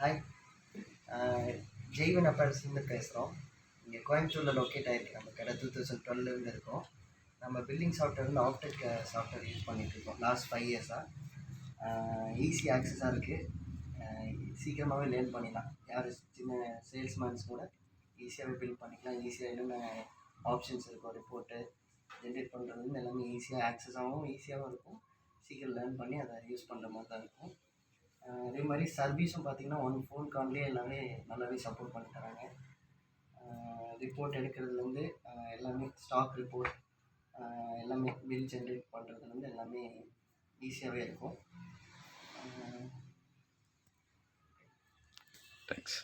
Hi, Jaivan அப்பல்ஸ்லேருந்து பேசுகிறோம். இங்கே கோயம்புத்தூரில் லொக்கேட் ஆகிருக்கு. நம்ம கடை 2012 இருக்கோம். நம்ம பில்லிங் சாஃப்ட்வேர் வந்து ஆப்டெக் சாஃப்ட்வேர் யூஸ் பண்ணிகிட்ருக்கோம் லாஸ்ட் 5 இயர்ஸாக. ஈஸி ஆக்சஸாக இருக்குது. சீக்கிரமாகவே லேர்ன் பண்ணிடலாம். யார் சின்ன சேல்ஸ்மேன்ஸ் கூட ஈஸியாகவே பில் பண்ணிக்கலாம். ஈஸியாக என்னென்ன ஆப்ஷன்ஸ் இருக்கும், ரிப்போர்ட்டு ஜென்ரேட் பண்ணுறதுன்னு எல்லாமே ஈஸியாக ஆக்சஸாகவும் ஈஸியாகவும் இருக்கும். சீக்கிரம் லேர்ன் பண்ணி அதை யூஸ் பண்ணுற மாதிரி தான் இருக்கும். அதே மாதிரி சர்வீஸும் பார்த்திங்கன்னா ஒன் ஃபோன் கால்லேயே எல்லாமே நல்லாவே சப்போர்ட் பண்ணி தராங்க. ரிப்போர்ட் எடுக்கிறதுலேருந்து எல்லாமே ஸ்டாக் ரிப்போர்ட் எல்லாமே பில் ஜென்ரேட் பண்ணுறதுலேருந்து எல்லாமே ஈஸியாகவே இருக்கும். தேங்க்ஸ்.